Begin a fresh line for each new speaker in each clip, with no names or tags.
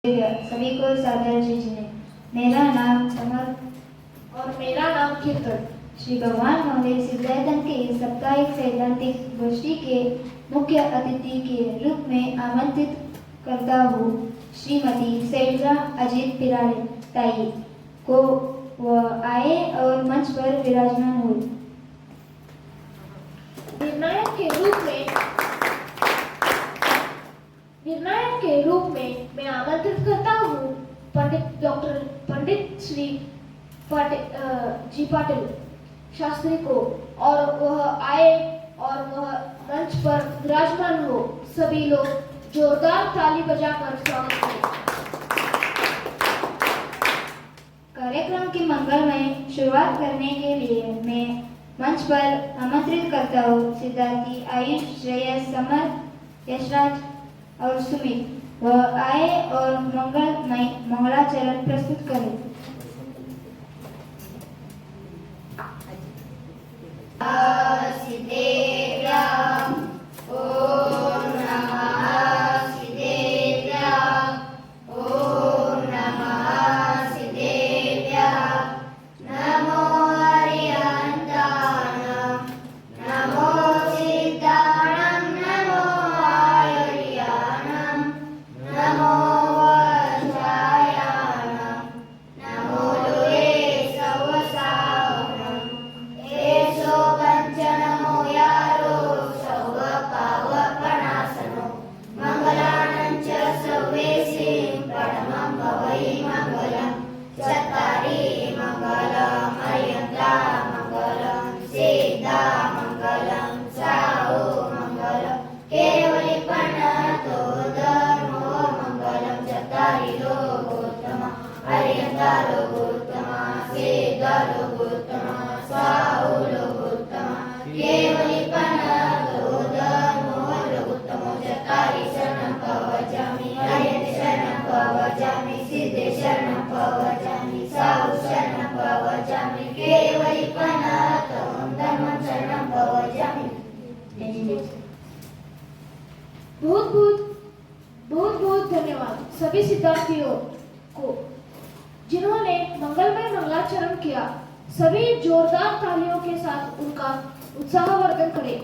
सभी को सादर जीजने। मेरा नाम समर
और मेरा नाम कीर्तन।
श्री भगवान महोदय सिद्धार्थन के साप्ताहिक सैद्धांतिक गोष्ठी के मुख्य अतिथि के रूप में आमंत्रित करता हूँ श्रीमती शैलजा अजीत पिराले ताई को वह आए और मंच पर विराजमान हुए।
निर्णायक के रूप में मैं आमंत्रित करता हूँ पंडित श्री जी पाटिल शास्त्री को, और वह आए और वह मंच पर विराजमान हो। सभी लोग जोरदार ताली बजाकर स्वागत करें।
कार्यक्रम की मंगलमय शुरुआत करने के लिए मैं मंच पर आमंत्रित करता हूँ सिद्धार्थी आयुष, श्रेयस, समर, यशराज और सुमित। वह आए और मंगलमय मंगलाचरण प्रस्तुत करें।
बहुत बहुत धन्यवाद सभी सिद्धार्थियों को जिन्होंने मंगलमय मंगलाचरण किया। सभी जोरदार तालियों के साथ उनका उत्साहवर्धन करें।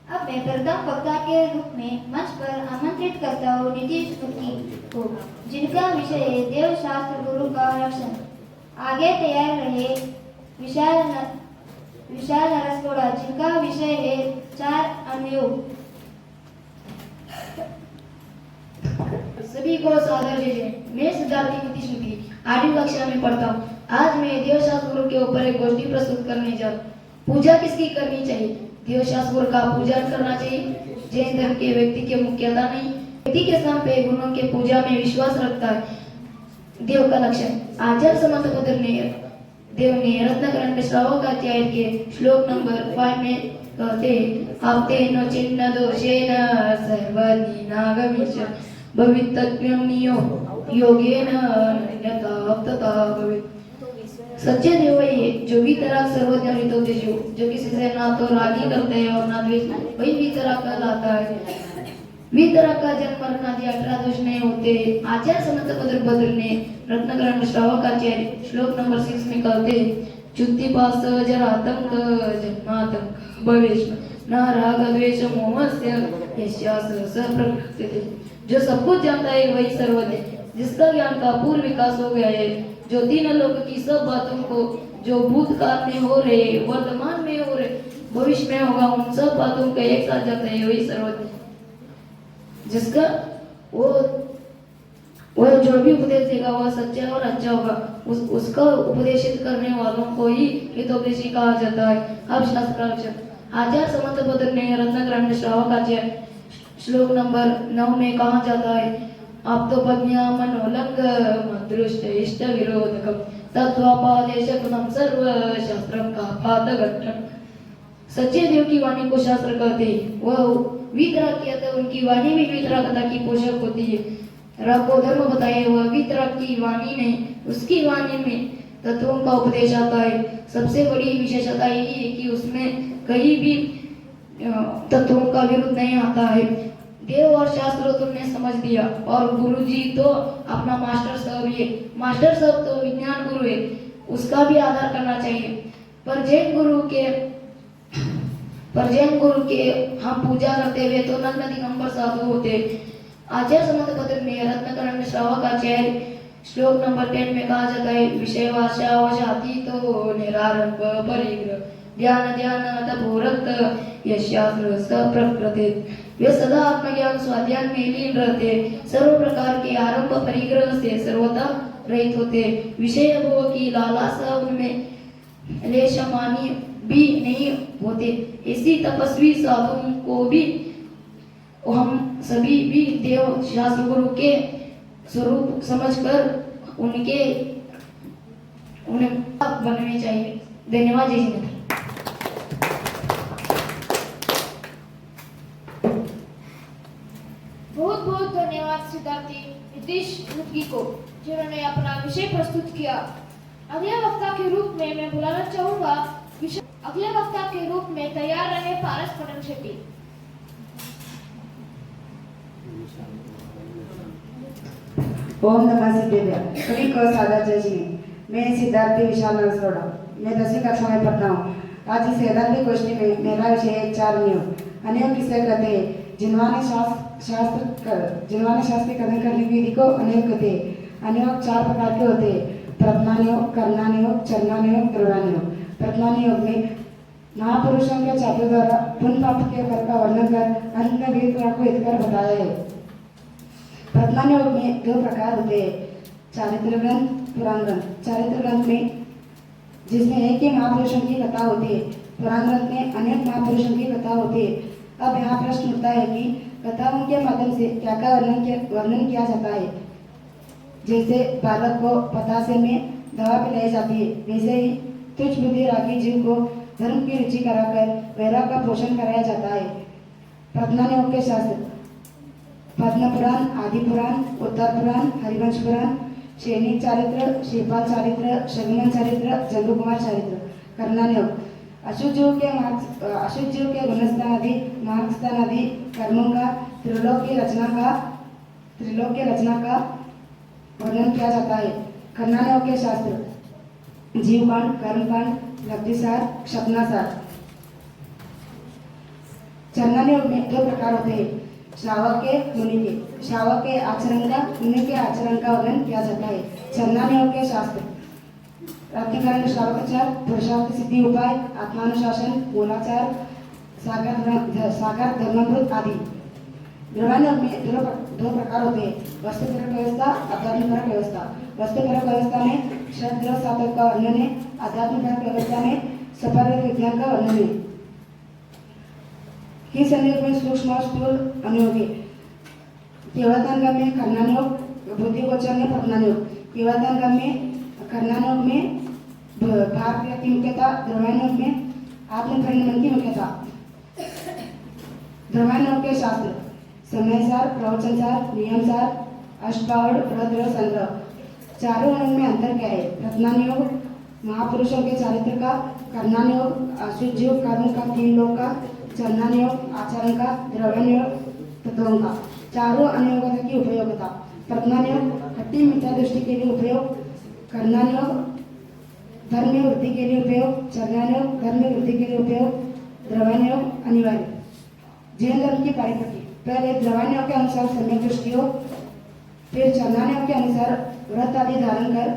अब मैं प्रथम वक्ता के रूप में मंच पर आमंत्रित करता हूँ नीतीश मूर्ति को, जिनका विषय है देव शास्त्र गुरु का रक्षण। आगे तैयार रहे विशाल नरसकोड़ा, जिनका विषय है चार अनुयोग।
सभी को सादर जय। मैं सिद्धार्थी नीतीश मूर्ति 8वीं कक्षा में पढ़ता हूँ। आज मैं देवशास्त्र गुरु के ऊपर एक गोष्ठी प्रस्तुत करने जा रहा हूँ। पूजा किसकी करनी चाहिए? देवशास्त्र गुरु का पूजन करना चाहिए। जैन धर्म के व्यक्ति के मुख्यता नहीं, व्यक्ति के स्थान पे गुरुओं के पूजा में विश्वास रखता है। देव का लक्षण आचार्य समर्थ पुत्र ने देव ने रत्नकरण श्रावकाचार्य के श्लोक नंबर 5 में कहते आपते न चिन्ह दोषेन सर्वदीनागमिष भवितज्ञो योगेन अन्यथा भवित। सच्चे देव वही है जो वितराग सर्वज्ञ हितोपदेश हो, जो किसी से ना तो रागी करते हैं और ना द्वेष, वही वितराग कहलाता है। वितराग का जन्म मरण आदि 18 दोष नहीं होते। आचार्य समर्थ भद्र ने रत्नकरण श्रावकाचार्य श्लोक नंबर 6 में कहते चुत्तिपास जरातंक जन्मातंक भवेश न राग द्वेष मोहस्य यस्यास स प्रकृति। जो सब कुछ जानता है वही सर्वज्ञ, जिसका ज्ञान का पूर्ण विकास हो गया है, जो तीन लोक की सब बातों को जो भूतकाल में हो रहे, वर्तमान में हो रहे, भविष्य में होगा, उन सब बातों का एक साथ जानता है वही सर्वज्ञ। जिसका वो जो भी उपदेश देगा वह सच्चा और अच्छा होगा। उसका उपदेशित करने वालों को ही हितोपदेशी कहा जाता है। अब शास्त्रार्थ आचार्य समर्थ भद्र ने रत्नकरण श्रावकाचार्य श्लोक नंबर 9 में कहा जाता है आप तो पज्ञा मनोलंग मदृष्ट इष्ट विरोधकम तत्वापादेशकुनम सर्व शास्त्रम का पादघट्टम। सच्चे देव की वाणी को शास्त्र कहते हैं। वह वितराग किया था, उनकी वाणी भी वितरागता की पोषक होती है। रब को धर्म बताए वह वितराग की वाणी नहीं, उसकी वाणी में तत्वों का उपदेश आता है। सबसे बड़ी विशेषता यही है कि उसमें कहीं भी तत्वों का विरोध नहीं आता है। देव और शास्त्र तुमने समझ दिया, और गुरुजी तो अपना मास्टर साहब ही है। मास्टर साहब तो विज्ञान गुरु है, उसका भी आदर करना चाहिए। पर जैन गुरु के हम पूजा करते हुए तो नग्न दिगंबर साधु होते। आचार्य समर्थ पत्र में रत्नकरण श्रावक आचार्य श्लोक नंबर 10 में कहा जाता है, विषय वाचा वशाती तो निरारंभ परिग्रह ध्यान ध्यान तपोरक्त यशास्त्र सप्रकृति। वे सदा आत्मज्ञान स्वाध्याय में लीन रहते, सर्व प्रकार के आरंभ परिग्रह से सर्वथा रहित होते, विषय भोग की लालसा उनमें लेशमानी भी नहीं होते। इसी तपस्वी साधुओं को भी हम सभी भी देव शास्त्र गुरु के स्वरूप समझकर उन्हें बनने चाहिए। धन्यवाद। जय हिंद।
बहुत बहुत धन्यवाद सिद्धार्थी नीतीश मुदगी को, जिन्होंने अपना विषय प्रस्तुत किया। अगले वक्ता के रूप में मैं बुलाना चाहूंगा अगले वक्ता के रूप में तैयार रहे पारस पटन शेट्टी।
ओम नमः सिद्धेभ्य। सभी को सादर जय श्री। मैं सिद्धार्थी विशाल नरसोड़ा, मैं 10वीं कक्षा में पढ़ता हूँ। आज इस सैद्धांतिक गोष्ठी में मेरा विषय है 4 नियम। अनियम किसे कहते हैं? जिन्होंने शास्त्र की कथन करने की विधि को अनियम कहते हैं। अनियम 4 प्रकार के होते हैं, प्रथमानियोग, करणानियोग, चरणानियोग, द्रव्यानियोग। प्रथमानियोग में महापुरुषों के चातुर्य द्वारा पुण्य पाप के फल का वर्णन कर अंत में विधि को हितकर बताया है। प्रथमानियोग में 2 प्रकार होते हैं, चारित्र ग्रंथ, पुराण ग्रंथ। चारित्र ग्रंथ में जिसमें एक ही महापुरुषों की कथा होती है, पुराण ग्रंथ में अनेक महापुरुषों की कथा होती है। अब यहाँ प्रश्न उठता है कि कथाओं के माध्यम से क्या क्या वर्णन किया जाता है। जैसे बालक को पतासे में दवा पिलाई जाती है, वैसे ही तुच्छ बुद्धि रागी जीव को धर्म की रुचि कराकर वैराग का पोषण कराया जाता है। प्रथमानियोग के शास्त्र पद्म पुराण, आदि पुराण, उत्तर पुराण, हरिवंश पुराण, सैनिक चारित्र, श्रीपाल चारित्र, शगमन चारित्र, जंगू कुमार चारित्र। करणानियोग अशुद्ध जीव के गुणस्थान आदि, मार्गस्थान आदि कर्मों का त्रिलोक की रचना का वर्णन किया जाता है। करणानियोग के शास्त्र जीवकांड, कर्मकांड, लब्धिसार, क्षपनासार। चरणानियोग में 2 प्रकार होते हैं, श्रावक के, मुनि के। श्रावक के आचरण का, मुनि के आचरण का वर्णन किया जाता है। चरणानियोग के शास्त्र रत्नकरण श्रावकाचार, पुरुषार्थ सिद्धि उपाय, आत्मानुशासन, मूलाचार, सागर धर्मामृत आदि। द्रव्यानियोग में 2 प्रकार होते हैं, वस्तुपरक व्यवस्था, आध्यात्मिक व्यवस्था। वस्तुपरक व्यवस्था में शब्द साधक का वर्णन है, आध्यात्मिक व्यवस्था में सफल विज्ञान का वर्णन है। किस अनियोग में सूक्ष्म और स्थूल अनियोग है। केवलदान में करणानियोग, बुद्धि गोचर में प्रथमानियोग। केवलदान में करणानियोग में भाव क्रिया की मुख्यता, द्रव्यानियोग में आत्मपरिणमन की मुख्यता। द्रव्यानियोग के शास्त्र समयसार, प्रवचनसार, नियमसार, अष्टबावड़, रुद्र, संग्रह। चारों अंग में अंतर क्या है? प्रथमानियोग महापुरुषों के चारित्र का, करणानियोग अशुद्ध जीव कर्म का, 3 लोक का, चरणानियोग आचरण का, द्रव्यानियोग तत्वों का। चारों अनियोगता की उपयोगिता। प्रथमानियोग खट्टी मीठा दृष्टि के लिए उपयोग, करणानियोग धर्म में वृद्धि के लिए उपयोग, चरणानियोग धर्म में वृद्धि के लिए उपयोग, द्रव्यानियोग अनिवार्य। जैन धर्म की परिपति पहले द्रव्यानियोग के अनुसार सम्यक दृष्टि हो, फिर चरणानियोग के अनुसार व्रत आदि धारण कर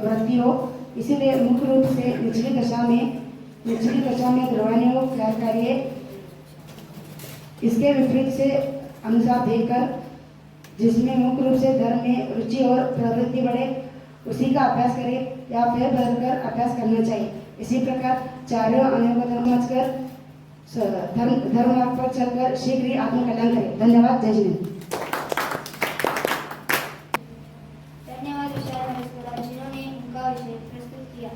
वृद्धि हो। इसीलिए मुख्य रूप से निचली दशा में द्रव्यानियोग कार्यकारी है। इसके विपरीत से अनुसार देखकर जिसमें मुख्य रूप से धर्म में रुचि और प्रवृत्ति बढ़े उसी का अभ्यास करे या फिर बदलकर अभ्यास करना चाहिए। इसी प्रकार चारों अनियोग समझकर धर्म मार्ग पर चलकर शीघ्र ही आत्मकल्याण करें। धन्यवाद। जय हिंद।
धन्यवाद विशाल नरसोड़ा, जिन्होंने उनका विषय प्रस्तुत किया।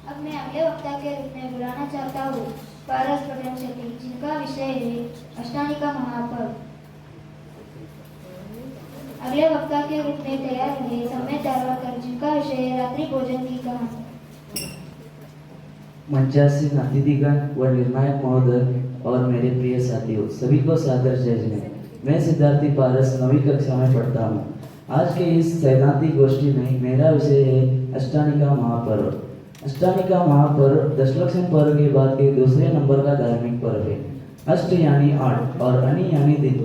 अब मैं अगले वक्ता के रूप में बुलाना चाहता हूँ पारस पटन शेट्टी, जिनका विषय है अष्टानिका महापर्व। अगले वक्ता के रूप में तैयार रहे सम्मेद दारवाकर, जिनका विषय है रात्रि भोजन की कहानी।
मंचासीन अतिथिगण व निर्णायक महोदय और मेरे प्रिय साथियों, सभी को सादर जय हिंद। मैं सिद्धार्थी पारस 9वीं कक्षा में पढ़ता हूँ। आज के इस सैद्धांतिक गोष्ठी में मेरा विषय है अष्टानिका महापर्व। अष्टानिका महापर्व दशलक्षण पर्व के बाद के दूसरे नंबर का धार्मिक पर्व है। अष्ट यानी 8 और अनि यानी दिन।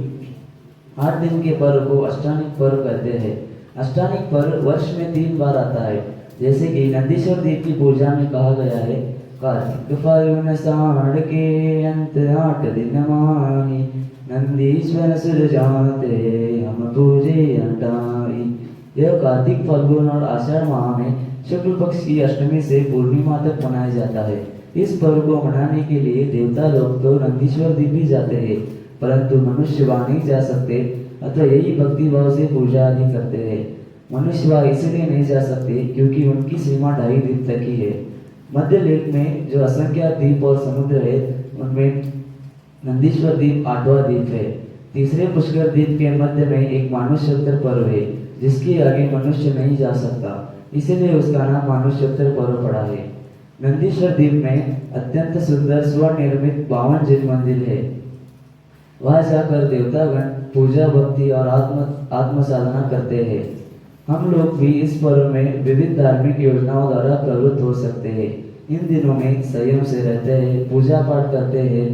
8 दिन के पर्व को अष्टानिक पर्व कहते हैं। अष्टानिक पर्व वर्ष में 3 बार आता है, जैसे कि नंदीश्वर देव की पूजा में कहा गया है, कार्तिक फाल्गुन साढ़ के अंत 8 दिन माही, नंदीश्वर सुर जाते हम पूजे अंटाई। यह कार्तिक फाल्गुन और आषाढ़ माह में शुक्ल पक्ष की अष्टमी से पूर्णिमा तक मनाया जाता है। इस पर्व को मनाने के लिए देवता लोग तो नंदीश्वर द्वीप भी जाते हैं, परंतु मनुष्य वहाँ नहीं जा सकते, अतः यही भक्ति भाव से पूजा आदि करते हैं। मनुष्य वहाँ इसलिए नहीं जा सकते क्योंकि उनकी सीमा 2.5 दिन तक ही है। मध्य लेक में जो असंख्य द्वीप और समुद्र है, उनमें नंदीश्वर द्वीप 8वां द्वीप है। तीसरे पुष्कर द्वीप के मध्य में एक मानुष्योत्तर पर्व है, जिसके आगे मनुष्य नहीं जा सकता, इसीलिए उसका नाम मानुष्योत्तर पर्व पड़ा है। नंदीश्वर द्वीप में अत्यंत सुंदर स्वनिर्मित 52 जिन मंदिर है। वहां जाकर देवतागण पूजा भक्ति और आत्म साधना करते हैं। हम लोग भी इस पर्व में विविध धार्मिक योजनाओं द्वारा प्रवृत्त हो सकते हैं। इन दिनों में संयम से रहते हैं, पूजा पाठ करते हैं,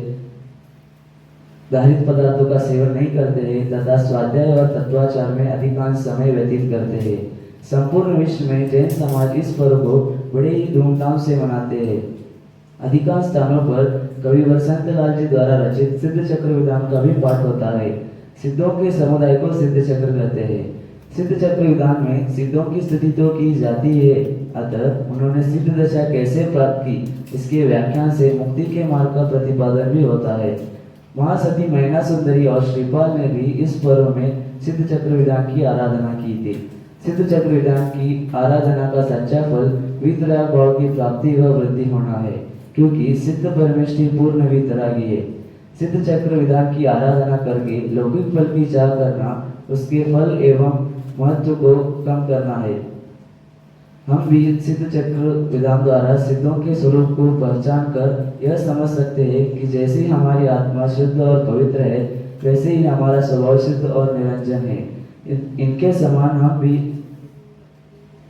धारित पदार्थों का सेवन नहीं करते हैं तथा स्वाध्याय और तत्वाचार में अधिकांश समय व्यतीत करते हैं। संपूर्ण विश्व में जैन समाज इस पर्व को बड़े ही धूमधाम से मनाते हैं। अधिकांश स्थानों पर कवि वसंत लाल जी द्वारा रचित सिद्ध चक्र विधान का भी पाठ होता है। सिद्धों के समुदाय को सिद्ध चक्र कहते हैं। सिद्ध चक्र विधान में सिद्धों की स्थिति तो की जाती है, अतः उन्होंने सिद्ध दशा कैसे प्राप्त की, इसके व्याख्यान से मुक्ति के मार्ग का प्रतिपादन भी होता है। महासती महिला सुंदरी और श्रीपाल ने भी इस पर्व में सिद्ध चक्र विधान की आराधना की थी। सिद्ध चक्र विधान की आराधना का सच्चा फल वीतराग भाव की प्राप्ति व वृद्धि होना है, क्योंकि सिद्ध परमेष्ठी पूर्ण वीतरागी है। सिद्ध चक्र विधान की आराधना करके लौकिक फल की चाह करना उसके फल एवं महत्व को कम करना है। हम भी सिद्ध चक्र विधान द्वारा सिद्धों के स्वरूप को पहचान कर यह समझ सकते हैं कि जैसे ही हमारी आत्मा शुद्ध और पवित्र है, वैसे ही हमारा स्वभाव शुद्ध और निरंजन है। इनके समान हम भी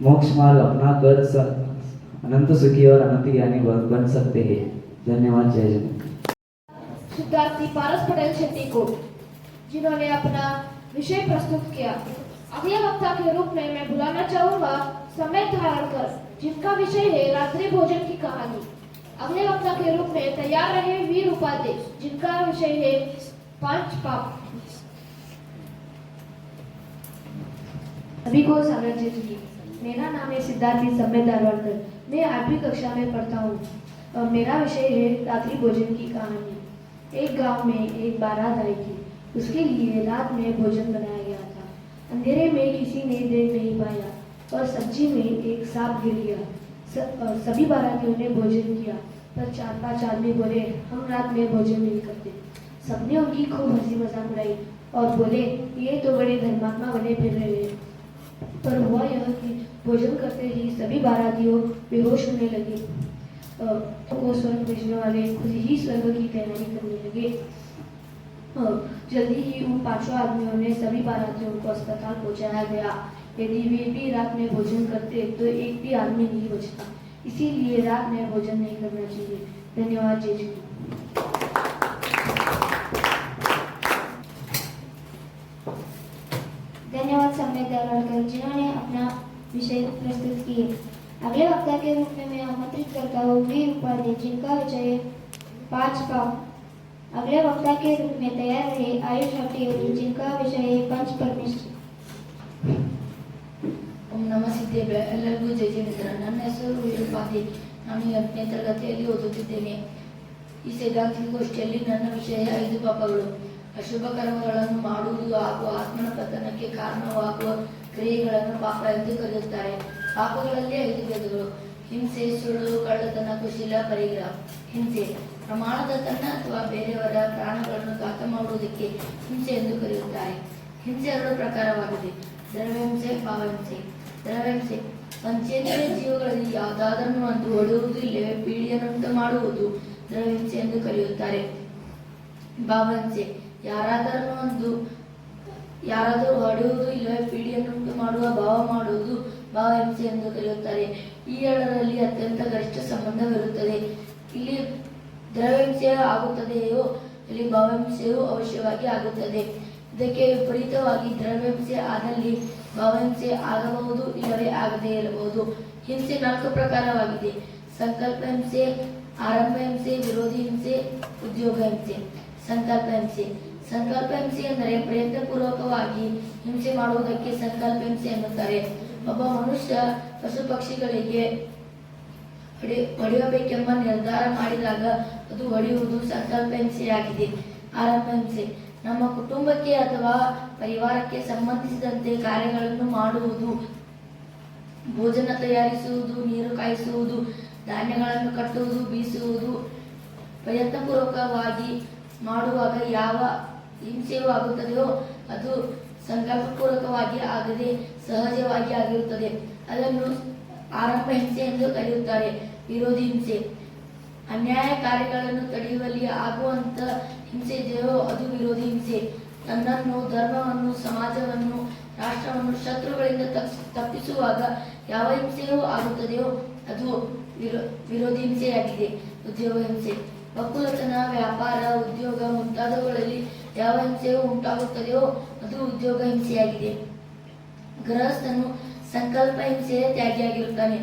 मोक्ष मार्ग अपना कर अनंत सुखी और अनंत ज्ञानी बन सकते हैं। धन्यवाद। जय जय।
सिद्धार्थी पारस पटेल शेट्टी को, जिन्होंने अपना विषय प्रस्तुत किया। अगले वक्ता के रूप में मैं बुलाना चाहूंगा समय धारण कर, जिनका विषय है रात्रि भोजन की कहानी। अगले वक्ता के रूप में तैयार रहे वीर उपाध्याय, जिनका विषय है 5 पाप।
सभी को साम्राज्य जी। मेरा नाम है सिद्धार्थी समय धारवाड़कर। मैं 8वीं कक्षा में पढ़ता हूँ और मेरा विषय है रात्रि भोजन की कहानी। एक गांव में एक बारात आई थी। उसके लिए रात में भोजन बनाया गया था। अंधेरे में किसी ने देख नहीं पाया और सब्जी में एक सांप गिर गया। सभी बारातियों ने भोजन किया, पर 4-5 आदमी बोले, हम रात में भोजन नहीं करते। सबने उनकी खूब हंसी मजाक उड़ाई और बोले, ये तो बड़े धर्मात्मा बने फिर रहे हैं। पर हुआ यह कि भोजन करते ही सभी बारातियों बेहोश होने लगे। को स्वर्ग भेजने वाले खुद ही स्वर्ग की तैयारी करने लगे। जल्दी ही उन 5 आदमियों ने सभी बारातियों को अस्पताल पहुंचाया गया। यदि वे भी रात में भोजन करते तो एक भी आदमी नहीं बचता। इसीलिए रात में भोजन नहीं करना चाहिए। धन्यवाद। जय जी।
धन्यवाद सम्यक धारवाड़कर, जिन्होंने अपना विषय प्रस्तुत किए। अगले वक्ता के रूप में मैं आमंत्रित करता हूँ वीर उपाध्याय, जिनका विषय है 5 पाप। अगले वक्ता के रूप में तैयार रहे आयुष हट्टी, जिनका विषय है पंच परमेष्ठी।
ಓಂ ನಮಃ ಸಿದ್ದೇಭ್ಯ. ಎಲ್ಲರಿಗೂ ಜೈ ಜೈ ಮಿತ್ರ. ನನ್ನ ಹೆಸರು ವೀರಪಾದಿ. ನಾನು 8ನೇ ತರಗತಿಯಲ್ಲಿ ಓದುತ್ತಿದ್ದೇನೆ. ಈ ಸೈದ್ಧಾಂತಿಕ ಗೋಷ್ಠಿಯಲ್ಲಿ ನನ್ನ ವಿಷಯ 5 ಪಾಪಗಳು. ಅಶುಭ ಕರ್ಮಗಳನ್ನು ಮಾಡುವುದು ಹಾಗೂ ಆತ್ಮನ ಪತನಕ್ಕೆ ಕಾರಣವಾಗುವ ಕ್ರಿಯೆಗಳನ್ನು ಪಾಪ ಎಂದು ಕರೆಯುತ್ತಾರೆ. ಪಾಪಗಳಲ್ಲಿ 5 ಭೇದಗಳು: ಹಿಂಸೆ, ಸುಳ್ಳು, ಕಳ್ಳತನ, ಕುಶೀಲ, ಪರಿಗ್ರಹ. ಹಿಂಸೆ ಪ್ರಮಾಣದ ತನ್ನ ಅಥವಾ ಬೇರೆಯವರ ಪ್ರಾಣಗಳನ್ನು ಘಾತ ಮಾಡುವುದಕ್ಕೆ ಹಿಂಸೆ ಎಂದು ಕರೆಯುತ್ತಾರೆ. ಹಿಂಸೆ 2 ಪ್ರಕಾರವಾಗಿದೆ: ದ್ರವ್ಯಹಿಂಸೆ, ಭಾವಹಿಂಸೆ. ದ್ರವ್ಯಹಿಂಸೆ ಪಂಚೇಂದ್ರಿಯ ಜೀವಗಳಲ್ಲಿ ಯಾವುದಾದರನ್ನು ಒಂದು ಹೊಡೆಯುವುದು ಇಲ್ಲವೇ ಪೀಡಿಯನ್ನುಂಟು ಮಾಡುವುದು ದ್ರವ್ಯಹಿಂಸೆ ಎಂದು ಕರೆಯುತ್ತಾರೆ. ಭಾವಹಿಂಸೆ ಯಾರಾದರನ್ನು ಒಂದು ಯಾರಾದರೂ ಹೊಡೆಯುವುದು ಇಲ್ಲವೇ ಪೀಡಿಯನ್ನುಂಟು ಮಾಡುವ ಭಾವ ಮಾಡುವುದು ಭಾವಹಿಂಸೆ ಎಂದು ಕರೆಯುತ್ತಾರೆ. ಈ ಎರಡರಲ್ಲಿ ಅತ್ಯಂತ ಗರಿಷ್ಠ ಸಂಬಂಧವಿರುತ್ತದೆ. ಇಲ್ಲಿ ದ್ರವ್ಯಹಿಂಸೆ ಆಗುತ್ತದೆಯೋ ಇಲ್ಲಿ ಭಾವಹಿಂಸೆಯೂ ಅವಶ್ಯವಾಗಿ ಆಗುತ್ತದೆ. ಇದಕ್ಕೆ ವಿಪರೀತವಾಗಿ ದ್ರವ್ಯಹಿಂಸೆ ಆದಲ್ಲಿ ಭಾವಹಿಂಸೆ ಆಗಬಹುದು ಇಲ್ಲವೇ ಆಗದೇ ಇರಬಹುದು. ಹಿಂಸೆ 4 ಪ್ರಕಾರವಾಗಿದೆ: ಸಂಕಲ್ಪ ಹಿಂಸೆ, ಆರಂಭ ಹಿಂಸೆ, ವಿರೋಧಿ ಹಿಂಸೆ, ಉದ್ಯೋಗ ಹಿಂಸೆ. ಸಂಕಲ್ಪ ಹಿಂಸೆ. ಸಂಕಲ್ಪ ಹಿಂಸೆ ಎಂದರೆ ಪ್ರಯತ್ನಪೂರ್ವಕವಾಗಿ ಹಿಂಸೆ ಮಾಡುವುದಕ್ಕೆ ಸಂಕಲ್ಪ ಹಿಂಸೆ ಎನ್ನುತ್ತಾರೆ. ಒಬ್ಬ ಮನುಷ್ಯ ಪಶು ಪಕ್ಷಿಗಳಿಗೆ ಹೊಡೆಯಬೇಕೆಂಬ ನಿರ್ಧಾರ ಮಾಡಿದಾಗ ಅದು ಹೊಡೆಯುವುದು ಸಂಕಲ್ಪ ಹಿಂಸೆಯಾಗಿದೆ. ಆರಂಭ ಹಿಂಸೆ. ನಮ್ಮ ಕುಟುಂಬಕ್ಕೆ ಅಥವಾ ಪರಿವಾರಕ್ಕೆ ಸಂಬಂಧಿಸಿದಂತೆ ಕಾರ್ಯಗಳನ್ನು ಮಾಡುವುದು, ಭೋಜನ ತಯಾರಿಸುವುದು, ನೀರು ಕಾಯಿಸುವುದು, ಧಾನ್ಯಗಳನ್ನು ಕಟ್ಟುವುದು, ಬೀಸುವುದು. ಪ್ರಯತ್ನಪೂರ್ವಕವಾಗಿ ಮಾಡುವಾಗ ಯಾವ ಹಿಂಸೆಯೂ ಆಗುತ್ತದೆಯೋ ಅದು ಸಂಕಲ್ಪಪೂರ್ವಕವಾಗಿ ಆಗದೆ ಸಹಜವಾಗಿ ಆಗಿರುತ್ತದೆ. ಅದನ್ನು ಆರಂಭ ಹಿಂಸೆ ಎಂದು ಕರೆಯುತ್ತಾರೆ. ವಿರೋಧಿ ಹಿಂಸೆ. ಅನ್ಯಾಯ ಕಾರ್ಯಗಳನ್ನು ತಡೆಯುವಲ್ಲಿ ಆಗುವಂತ ಹಿಂಸೆ ಇದೆಯೋ ಅದು ವಿರೋಧಿ ಹಿಂಸೆ. ತನ್ನನ್ನು, ಧರ್ಮವನ್ನು, ಸಮಾಜವನ್ನು, ರಾಷ್ಟ್ರವನ್ನು ಶತ್ರುಗಳಿಂದ ತಪ್ಪಿಸುವಾಗ ಯಾವ ಹಿಂಸೆಯೂ ಆಗುತ್ತದೆಯೋ ಅದು ವಿರೋಧಿ ಹಿಂಸೆಯಾಗಿದೆ. ಉದ್ಯೋಗ ಹಿಂಸೆ. ಒಕ್ಕಲುತನ, ವ್ಯಾಪಾರ, ಉದ್ಯೋಗ ಮುಂತಾದವುಗಳಲ್ಲಿ ಯಾವ ಹಿಂಸೆಯೂ ಉಂಟಾಗುತ್ತದೆಯೋ ಅದು ಉದ್ಯೋಗ ಹಿಂಸೆಯಾಗಿದೆ. ಗೃಹಸ್ಥನು ಸಂಕಲ್ಪ ಹಿಂಸೆಯ ತ್ಯಾಗಿಯಾಗಿರುತ್ತಾನೆ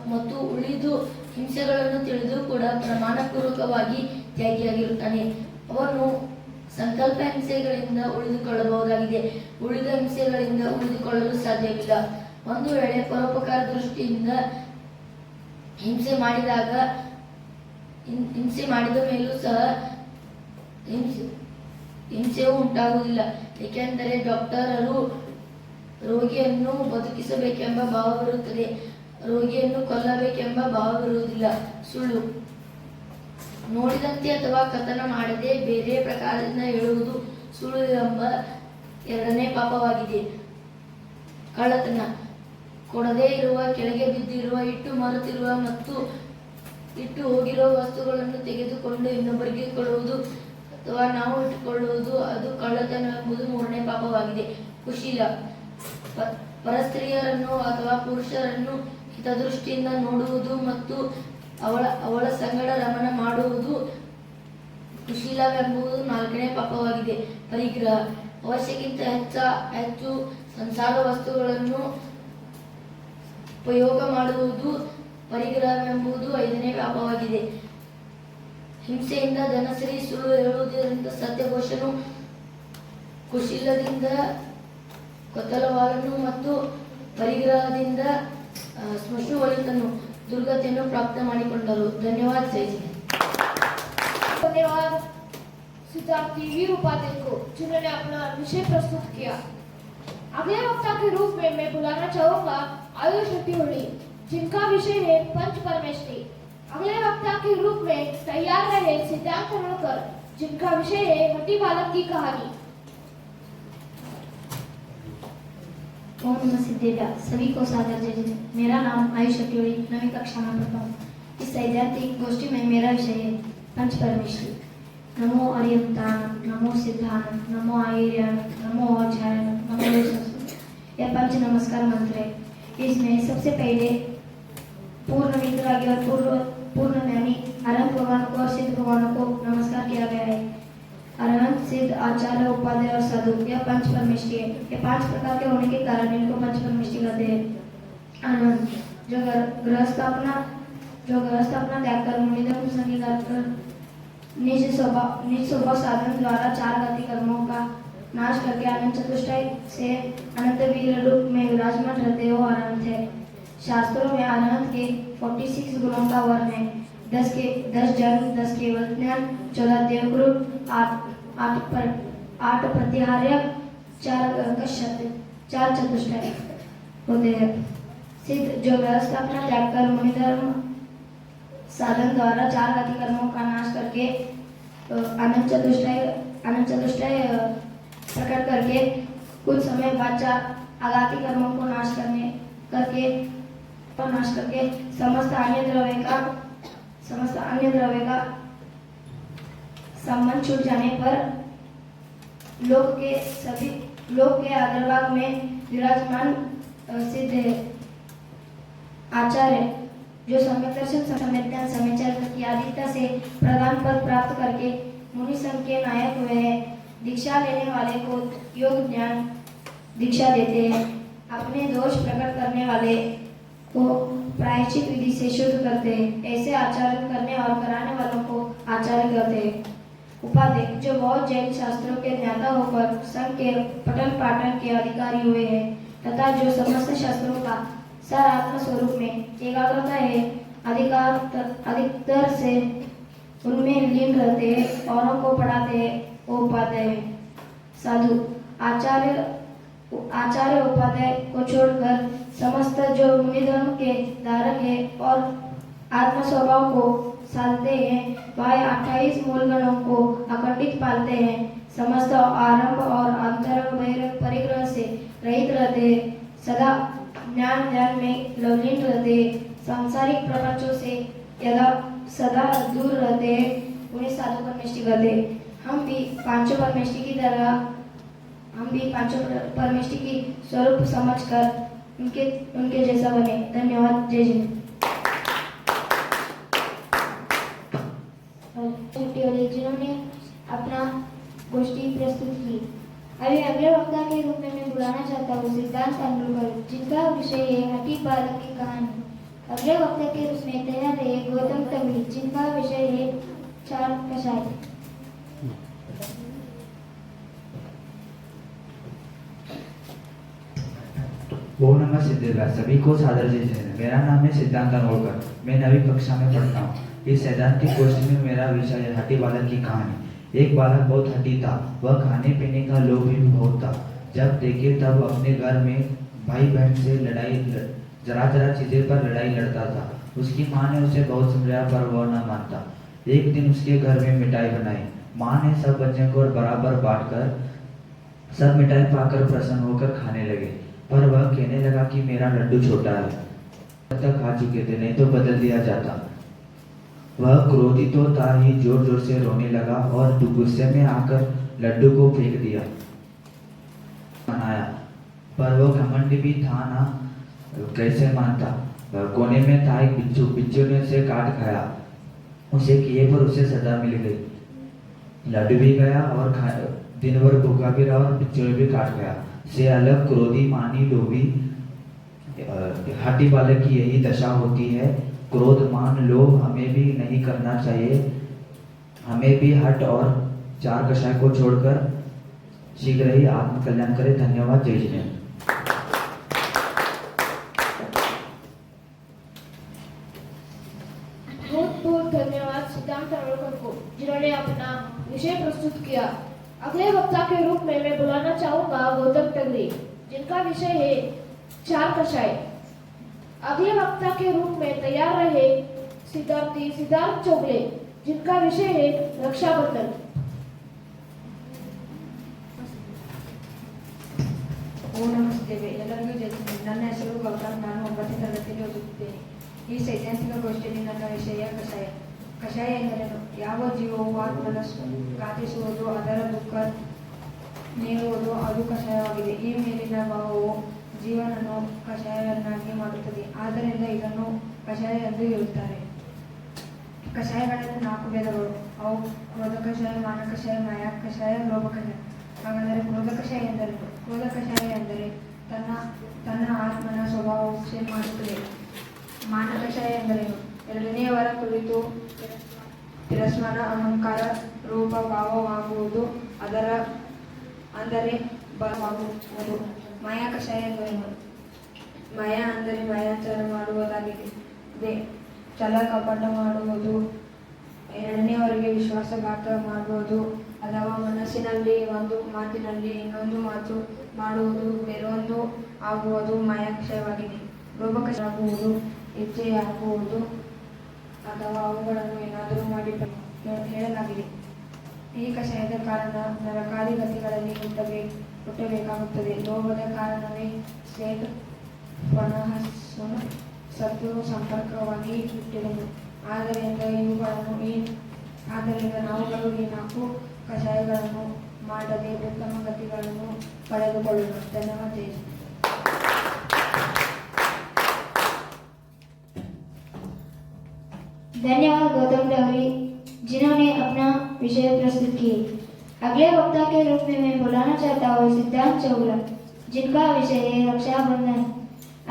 ಮತ್ತು ಉಳಿದು ಹಿಂಸೆಗಳನ್ನು ತಿಳಿದು ಕೂಡ ಪ್ರಮಾಣಪೂರ್ವಕವಾಗಿ ತ್ಯಾಗಿಯಾಗಿರುತ್ತಾನೆ. ಅವನು ಸಂಕಲ್ಪ ಹಿಂಸೆಗಳಿಂದ ಉಳಿದುಕೊಳ್ಳಬಹುದಾಗಿದೆ, ಉಳಿದ ಹಿಂಸೆಗಳಿಂದ ಉಳಿದುಕೊಳ್ಳಲು ಸಾಧ್ಯವಿಲ್ಲ. ಒಂದು ವೇಳೆ ಪರೋಪಕಾರ ದೃಷ್ಟಿಯಿಂದ ಹಿಂಸೆ ಮಾಡಿದ ಮೇಲೂ ಸಹ ಹಿಂಸೆಯೂ ಉಂಟಾಗುವುದಿಲ್ಲ. ಏಕೆಂದರೆ ಡಾಕ್ಟರರು ರೋಗಿಯನ್ನು ಬದುಕಿಸಬೇಕೆಂಬ ಭಾವವಿರುತ್ತದೆ, ರೋಗಿಯನ್ನು ಕೊಲ್ಲಬೇಕೆಂಬ ಭಾವವಿರುವುದಿಲ್ಲ. ಸುಳ್ಳು. ನೋಡಿದಂತೆ ಅಥವಾ ಕಥನ ಮಾಡದೆ ಬೇರೆ ಪ್ರಕಾರದಿಂದ ಹೇಳುವುದು ಸುಳ್ಳು ಎಂಬ ಎರಡನೇ ಪಾಪವಾಗಿದೆ. ಕಳ್ಳತನ. ಕೊಡದೇ ಇರುವ, ಕೆಳಗೆ ಬಿದ್ದಿರುವ, ಇಟ್ಟು ಮರೆತಿರುವ ಮತ್ತು ಇಟ್ಟು ಹೋಗಿರುವ ವಸ್ತುಗಳನ್ನು ತೆಗೆದುಕೊಂಡು ಇನ್ನೊಬ್ಬರಿಗೆ ಕೊಡುವುದು ಅಥವಾ ನಾವು ಇಟ್ಟುಕೊಳ್ಳುವುದು ಅದು ಕಳ್ಳತನ ಎಂಬುದು 3ನೇ ಪಾಪವಾಗಿದೆ. ಕುಶೀಲ. ಪರಸ್ತ್ರೀಯರನ್ನು ಅಥವಾ ಪುರುಷರನ್ನು ಹಿತದೃಷ್ಟಿಯಿಂದ ನೋಡುವುದು ಮತ್ತು ಅವಳ ಸಂಗಡ ರಮಣ ಮಾಡುವುದು ಕುಶೀಲವೆಂಬುದು 4ನೇ ಪಾಪವಾಗಿದೆ. ಪರಿಗ್ರಹ. ಅವಶ್ಯಕ್ಕಿಂತ ಹೆಚ್ಚು ಸಂಸಾರ ವಸ್ತುಗಳನ್ನು ಉಪಯೋಗ ಮಾಡುವುದು ಪರಿಗ್ರಹವೆಂಬುದು 5ನೇ ಪಾಪವಾಗಿದೆ. ಹಿಂಸೆಯಿಂದ ಧನಶ್ರೀ. ಸುಳ್ಳು ಹೇಳುವುದರಿಂದ ಸತ್ಯಘೋಷನು, ಕುಶೀಲದಿಂದ ಕೊತ್ತಲವಾಲನು ಮತ್ತು ಪರಿಗ್ರಹದಿಂದ ಶ್ಮಶುವಳಿತನು दुर्गतिಯನ್ನು ಪ್ರಾಪ್ತ ಮಾಡಿಕೊಂಡರು. ಧನ್ಯವಾದ. जय हिंद.
धन्यवाद सिद्धार्थी वीर उपाध्याय को जिन्होंने अपना विषय प्रस्तुत किया। अगले वक्ता के रूप में मैं बुलाना चाहूंगा आयुष होली, जिनका विषय है पंच परमेष्टि। अगले वक्ता के रूप में तैयार रहे सिद्धार्थ रणकर, जिनका विषय है हट्टी बालक की कहानी।
ओम नमः सिद्धेभ्यः। सभी को सादर जय जय। मेरा नाम आयुष अतिवड़ी, 9वीं कक्षा में पढ़ता हूँ। इस सैद्धांतिक गोष्ठी में मेरा विषय है पंच परमेष्टि। नमो अर्यंतान, नमो सिद्धान, नमो आयर्यान, नमो अजायन, नमो सरस्वती। यह पंच नमस्कार मंत्र है। इसमें सबसे पहले पूर्ण वितरागी और पूर्ण ज्ञानी अनंत भगवान को और सिद्ध भगवानों को नमस्कार किया गया है। अरहंत, सिद्ध, आचार्य, उपाध्याय और साधु यह पंच परमेष्टि है। ये 5 प्रकार के होने के कारण इनको पंच परमेष्टि कहते हैं। अनंत जो गृहस्थ अपना त्याग कर मुनिधर्म संगीकार कर निज स्वभाव साधन द्वारा 4 गति कर्मों का नाश करके अनंत चतुष्टय से अनंत वीर रूप में विराजमान रहते हो अनंत है। शास्त्रों में अनंत के 46 गुणों का वर्ण है। 10 जन्म, 10 केवल ज्ञान, 14 देवकृत, 8 प्रतिहार्य, 4 चतुष्टय होते हैं। सिद्ध जो व्यवस्थापना त्याग कर मुनिधर्म साधन द्वारा 4 गति कर्मों का नाश करके अनंत चतुष्टय प्रकट करके कुछ समय बाद 4 आगाती कर्मों को नाश करके समस्त अन्य द्रव्य का संबंध छूट जाने पर लोक के सभी लोक के अग्रभाग में विराजमान सिद्ध है आचार्य जो सम्यक दर्शन सम्यक ज्ञान सम्यक की आदित्य से प्रधान पद प्राप्त करके मुनि संघ के नायक हुए हैं। दीक्षा लेने वाले को योग ज्ञान दीक्षा देते हैं। अपने दोष प्रकट करने वाले को प्रायश्चित विधि से शुद्ध करते हैं। ऐसे आचरण करने और कराने वालों को आचार्य कहते हैं। उपाध्याय जो बहुत जैन शास्त्रों के ज्ञाता होकर संघ के पठन पाठन के अधिकारी हुए हैं तथा जो समस्त शास्त्रों का सार आत्म स्वरूप में एकाग्रता है अधिकतर से उनमें लीन रहते हैं औरों को पढ़ाते हैं वो उपाध्याय है। साधु आचार्य उपाध्याय को छोड़कर समस्त जो मुनि धर्म के धारक है और आत्म स्वभाव को साधते हैं वह 28 मूल गणों को अखंडित पालते हैं। समस्त आरंभ और अंतरंग परिग्रह से रहित रहते हैं। सदा ज्ञान ध्यान में लवलीन रहते हैं। सांसारिक प्रपंचों से यदा सदा दूर रहते हैं उन्हें साधु परमेष्टि कहते हैं। हम भी पांचों परमेष्टि की स्वरूप समझकर उनके जैसा बने। धन्यवाद। जय हिंद।
जिन्होंने अपना गोष्ठी प्रस्तुत की। अभी अगले वक्ता के रूप में मैं बुलाना चाहता हूँ सिद्धांत तेंदुलकर जिनका विषय है हठी बालक की कहानी। अगले वक्ता के रूप में तैयार है गौतम तंगड़ी जिनका विषय है चार कषाय।
ओम नमः सिद्धेश्वर। सभी को सादर जय जय। मेरा नाम है सिद्धांत तेंदुलकर। मैं 9वीं कक्षा में पढ़ता हूँ। इस सैद्धांतिक गोष्ठी में मेरा विषय है हठी बालक की कहानी। एक बालक बहुत हठी था। वह खाने पीने का लोभी भी बहुत था। जब देखे तब अपने घर में भाई बहन से जरा चीजें पर लड़ाई लड़ता था। उसकी माँ ने उसे बहुत समझाया पर वह न मानता। एक दिन उसके घर में मिठाई बनाई। माँ ने सब बच्चों को बराबर बांटकर सब मिठाई पाकर प्रसन्न होकर खाने लगे। पर वह कहने लगा कि मेरा लड्डू छोटा है, तक खा चुके थे, नहीं तो बदल दिया जाता। वह क्रोधित होता ही जोर जोर से रोने लगा और गुस्से में आकर लड्डू को फेंक दिया। मनाया पर वो घमंड भी था ना, कैसे मानता। कोने में था एक बिच्छू। बिच्छू ने उसे काट खाया। उसे किए पर उसे सजा मिल गई। लड्डू भी गया और दिन भर भूखा भी रहा और बिच्छू ने भी काट गया। से अलग क्रोधी मानी लोभी हठी बालक की यही दशा होती है। क्रोध मान लोभ हमें भी नहीं करना चाहिए। हमें भी हठ और चार कषाय को छोड़कर शीघ्र ही आत्म कल्याण करें। धन्यवाद। जय हिंद।
बहुत बहुत धन्यवाद सिद्धांत तेंदुलकर को जिन्होंने अपना विषय प्रस्तुत किया। अगले वक्ता के रूप में मैं बुलाना चाहूंगा गौतम तंगड़ी जिनका विषय है चार कषाय। अगले वक्ता के रूप में तैयार रहे सिद्धार्थ चोगले जिनका विषय है रक्षाबंधन।
ನಮಸ್ತೆ ಎಲ್ಲರಿಗೂ ನನ್ನ ಹೆಸರು ಗೌತಮ್. ನಾನು 9ನೇ ತರಗತಿಯಲ್ಲಿ ಓದುತ್ತಿದ್ದೇನೆ. ಈ ಸೈದ್ಧಾಂತಿಕ ಗೋಷ್ಠಿಯಲ್ಲಿ ನನ್ನ ವಿಷಯ ಕಷಾಯ. ಕಷಾಯ ಎಂದರೇನು? ಯಾವ ಜೀವವು ಆತ್ಮನ ಘಾತಿಸುವುದು, ಅದರ ದುಃಖ ನೀಡುವುದು ಅದು ಕಷಾಯವಾಗಿದೆ. ಈ ಮೇಲಿನ ಭಾವವು ಜೀವನನ್ನು ಕಷಾಯವನ್ನಾಗಿ ಮಾಡುತ್ತದೆ. ಆದ್ದರಿಂದ ಇದನ್ನು ಕಷಾಯ ಎಂದು ಹೇಳುತ್ತಾರೆ. ಕಷಾಯಗಳಲ್ಲಿ 4 ಭೇದಗಳು. ಅವು ಕ್ರೋಧ ಕಷಾಯ, ಮಾನ ಕಷಾಯ, ಮಾಯಾ ಕಷಾಯ, ಲೋಭ ಕಷಾಯ. ಹಾಗಾದರೆ ಕ್ರೋಧ ಕಷಾಯ ಎಂದರೇನು? ಕ್ರೋಧ ಕಷಾಯ ಎಂದರೆ ತನ್ನ ಆತ್ಮನ ಸ್ವಭಾವವು ಕ್ಷೇಮ ಮಾಡುತ್ತದೆ. ಮಾನ ಕಷಾಯ ಎಂದರೇನು? ಎರಡನೆಯವರ ಕುರಿತು ತಿರಸ್ಮಾನ, ಅಹಂಕಾರ, ರೂಪ ಭಾವವಾಗುವುದು, ಅಂದರೆ ಬಲವಾಗುವುದು. ಮಾಯಾ ಕಷಾಯ ಎಂದರೇನು? ಮಾಯಾ ಅಂದರೆ ಮಾಯಾಚಾರ ಮಾಡುವುದಾಗಿದೆ. ಛಲ ಕಪಟ ಮಾಡುವುದು, ಎರಡನೆಯವರಿಗೆ ವಿಶ್ವಾಸಘಾತ ಮಾಡುವುದು, ಅಥವಾ ಮನಸ್ಸಿನಲ್ಲಿ ಒಂದು ಮಾತಿನಲ್ಲಿ ಇನ್ನೊಂದು ಮಾತು ಮಾಡುವುದು, ಬೇರೊಂದು ಆಗುವುದು ಮಾಯಾಕ್ಷಯವಾಗಿದೆ. ಲೋಭಕಷಾಯವಾಗುವುದು, ಇಚ್ಛೆಯಾಗುವುದು ಅಥವಾ ಅವುಗಳನ್ನು ಏನಾದರೂ ಮಾಡಿ ಹೇಳಲಾಗಿದೆ. ಈ ಕಷಾಯದ ಕಾರಣ ನರಕಾದಿ ಗತಿಗಳಲ್ಲಿ ಹುಟ್ಟಬೇಕಾಗುತ್ತದೆ. ಲೋಭದ ಕಾರಣವೇ ಸೇಟ್ ಪಣಹಸ್ವನ ಸತ್ತು ಸಂಪರ್ಕವಾಗಿ ಹುಟ್ಟಿದನು. ಆದ್ದರಿಂದ ನಾವುಗಳು ಈ 4 ಕಷಾಯಗಳನ್ನು ಮಾಡದೆ ಉತ್ತಮ ಗತಿಗಳನ್ನು ಪಡೆದುಕೊಳ್ಳೋಣ. ಧನ್ಯವಾದ. ಜೈ ಶ್ರೀ.
धन्यवाद गौतम डवरी जिन्होंने अपना विषय प्रस्तुत किए। अगले वक्ता के रूप में मैं बुलाना चाहता हूँ सिद्धांत चौगला जिनका विषय है रक्षाबंधन।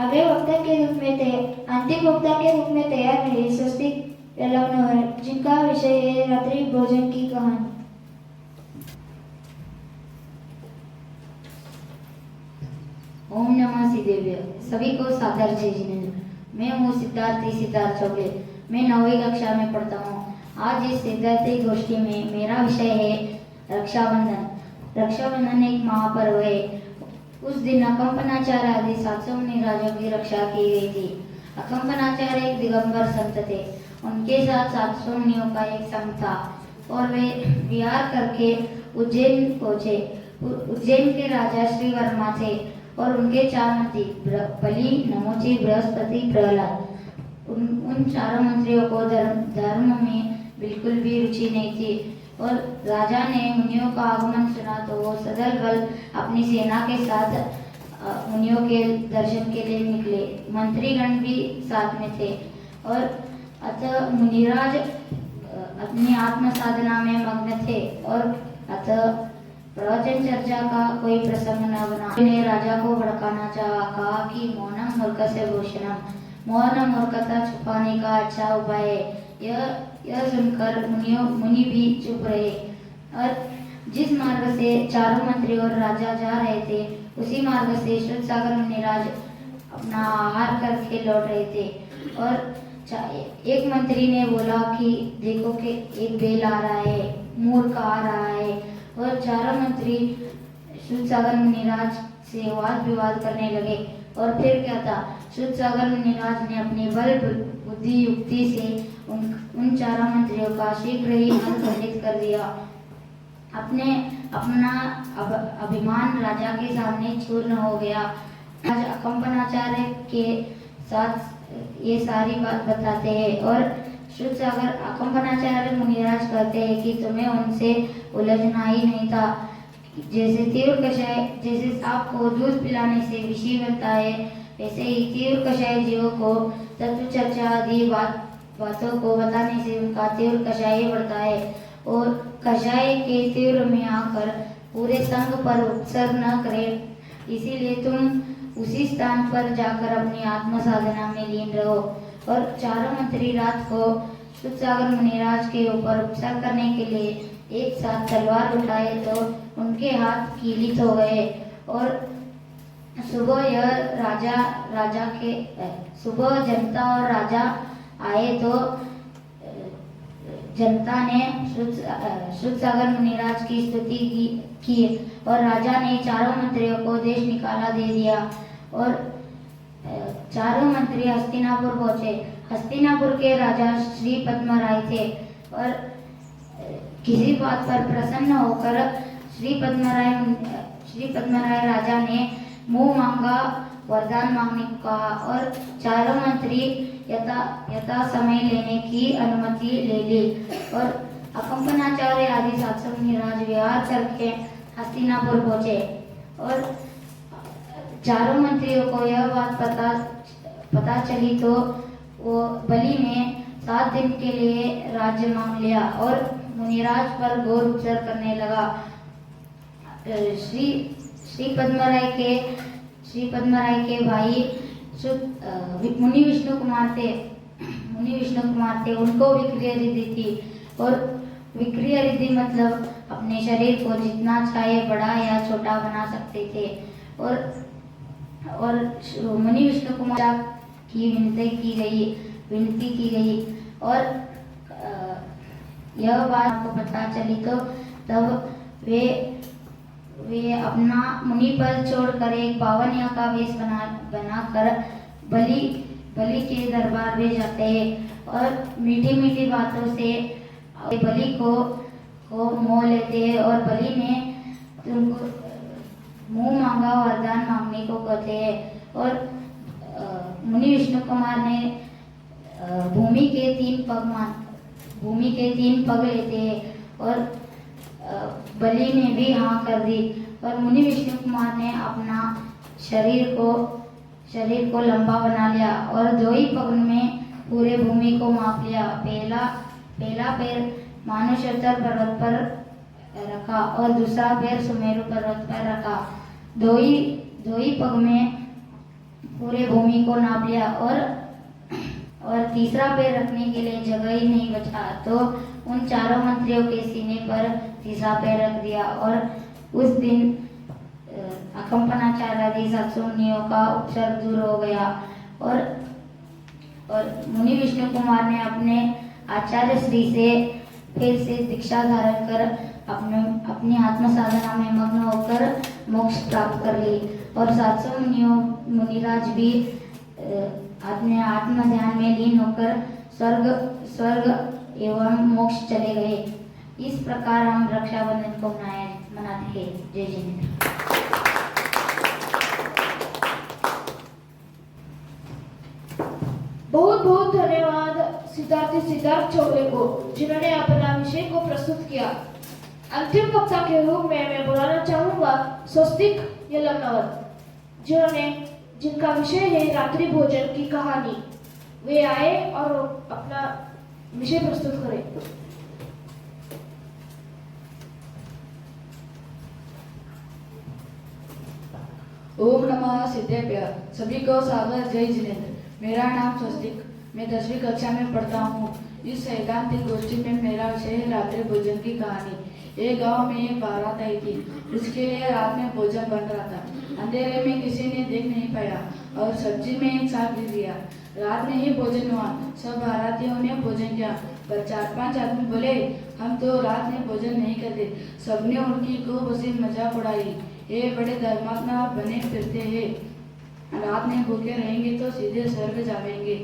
अगले वक्ता के रूप में अंतिम वक्ता के रूप में तैयार रहे स्वस्तिक यलमनोहर जिनका विषय है रात्रि भोजन की कहानी।
ओम नमः शिदेव्य। सभी को सादर जय जिनेन्द्र। मैं हूँ सिद्धार्थ चौगले। मैं 9वीं कक्षा में पढ़ता हूँ। आज इस सिद्धार्थी गोष्ठी में मेरा विषय है रक्षाबंधन। रक्षाबंधन एक महापर्व है। उस दिन अकंपनाचार्य आदि 700 मुनिराजों की रक्षा की गई थी। अकंपनाचार्य एक दिगंबर संत थे। उनके साथ 700 मुनियों का एक संघ था और वे विहार करके उज्जैन पहुंचे। उज्जैन के राजा श्री वर्मा थे और उनके 4 मंत्री बलि, नमोची, बृहस्पति, प्रहलाद। उन चारों मंत्रियों को धर्म में बिल्कुल भी रुचि नहीं थी और राजा ने मुनियों का आगमन सुना तो वो सदल बल अपनी सेना के साथ मुनियों के दर्शन के लिए निकले। मंत्रीगण भी साथ में थे और अतः मुनिराज अपनी आत्म साधना में मग्न थे और अतः प्रवचन चर्चा का कोई प्रसंग न बना। ने राजा को भड़काना चाहा, कहा कि मौनम मूर्ख से भूषणम, मौन मूर्खता छुपाने का अच्छा उपाय है। यह सुनकर मुनि भी चुप रहे और जिस मार्ग से चारों मंत्री और राजा जा रहे थे उसी मार्ग से शुद्धसागर मुनिराज अपना आहार करके लौट रहे थे और एक मंत्री ने बोला कि देखो कि एक बैल आ रहा है, मूर्ख आ रहा है और चारों मंत्री शुद्धसागर मुनिराज से वाद विवाद करने लगे। और फिर क्या था, शुद्धसागर मुनिराज ने अपनी बल बुद्धि युक्ति से उन चारों मंत्रियों का शीघ्र ही अंत खंडित कर दिया। अपना अभिमान राजा के सामने चूर्ण हो गया। आज अकंपनाचार्य के साथ ये सारी बात बताते हैं और शुद्धसागर अकंपनाचार्य मुनिराज कहते हैं कि तुम्हें उनसे उलझना ही नहीं था। जैसे तीव्र कषाय, जैसे सांप को दूध पिलाने से विषी मिलता है, वैसे ही तीव्र कषाय जीवों को तत्व चर्चा आदि बातों को बताने से उनका तीव्र कषाय बढ़ता है और कषाय के तीव्र में आकर पूरे संघ पर उत्सर्ग न करे। इसीलिए तुम उसी स्थान पर जाकर अपनी आत्म साधना में लीन रहो। और चारों मंत्री रात को शुद्धसागर मुनिराज के ऊपर उपचार करने के लिए एक साथ तलवार उठाए तो उनके हाथ कीलित हो गए और सुबह जनता और राजा आए तो जनता ने शुद्धसागर मुनिराज की स्तुति की और राजा ने चारों मंत्रियों को देश निकाला दे दिया और चारों मंत्री हस्तिनापुर पहुंचे। हस्तिनापुर के राजा श्री पद्मराय थे और किसी बात पर प्रसन्न होकर श्री पद्मराय राजा ने मुंह मांगा वरदान मांगने को कहा और चारों मंत्री यथा समय लेने की अनुमति ले ली और अकंपनाचार्य आदि 700 मुनिराज विहार करके हस्तिनापुर पहुंचे और चारों मंत्रियों को यह बात पता चली तो वो बलि ने 7 दिन के लिए राज्य मांग लिया और मुनिराज पर घोर उपचार करने लगा। श्री पद्मराय के भाई मुनि विष्णु कुमार थे। उनको विक्रिय रिद्धि थी और विक्रिय रिद्धि मतलब अपने शरीर को जितना चाहे बड़ा या छोटा बना सकते थे और मुनि विष्णु कुमार की विनती की गई और यह बात को पता चली तो तब वे अपना मुनि पद छोड़कर एक पावनिया का वेश बनाकर बलि के दरबार में जाते हैं और मीठी मीठी बातों से बलि को मोह लेते हैं और बलि ने उनको मुंह मांगा वरदान मांगने को कहते हैं और मुनि विष्णु कुमार ने भूमि के 3 पग लेते हैं और
बलि ने भी हाँ कर दी और मुनि विष्णु कुमार ने अपना शरीर को लंबा बना लिया और दो ही पग में पूरे भूमि को माप लिया। पहला पैर मानुषोत्तर पर्वत पर रखा और दूसरा पैर सुमेरु पर्वत पर रखा। दो ही पग में पूरे भूमि को नाप लिया और तीसरा पैर रखने के लिए जगह ही नहीं बचा तो उन चारों मंत्रियों के सीने पर तीसरा पैर रख दिया और उस दिन अकंपनाचार्य आदि 700 मुनियों का उपसर्ग दूर हो गया और मुनि विष्णु कुमार ने अपने आचार्य श्री से फिर से दीक्षा धारण कर अपनी आत्म साधना में मग्न होकर मोक्ष प्राप्त कर ली और 700 मुनिराज भी अपने आत्म ध्यान में लीन होकर स्वर्ग एवं मोक्ष चले गए। इस प्रकार हम रक्षाबंधन को मनाते हैं। जय जिनेन्द्र।
बहुत बहुत धन्यवाद सिद्धार्थ चौबे को जिन्होंने अपना विषय को प्रस्तुत किया। अंतिम वक्ता के रूप में मैं बुलाना चाहूंगा स्वस्तिक यलमनवर जिनका विषय है रात्रि भोजन की कहानी। वे आए और अपना विषय प्रस्तुत करें।
ओम नमः सिद्धेभ्य। सभी को सादर जय जिनेन्द्र। मेरा नाम स्वस्तिक, मैं 10वीं कक्षा में पढ़ता हूँ। इस सैद्धांतिक गोष्ठी में मेरा विषय है रात्रि भोजन की कहानी। एक गांव में एक बारात आई थी। उसके लिए रात में भोजन बन रहा था। अंधेरे में किसी ने देख नहीं पाया और सब्जी में एक सांप गिर गया। रात में ही भोजन हुआ। सब बारातियों ने भोजन किया पर 4-5 आदमी बोले हम तो रात में भोजन नहीं करते। सबने उनकी खूब हंसी मजाक उड़ाई। ये बड़े धर्मात्मा बने फिरते हैं, रात में भूखे रहेंगे तो सीधे स्वर्ग जाएंगे।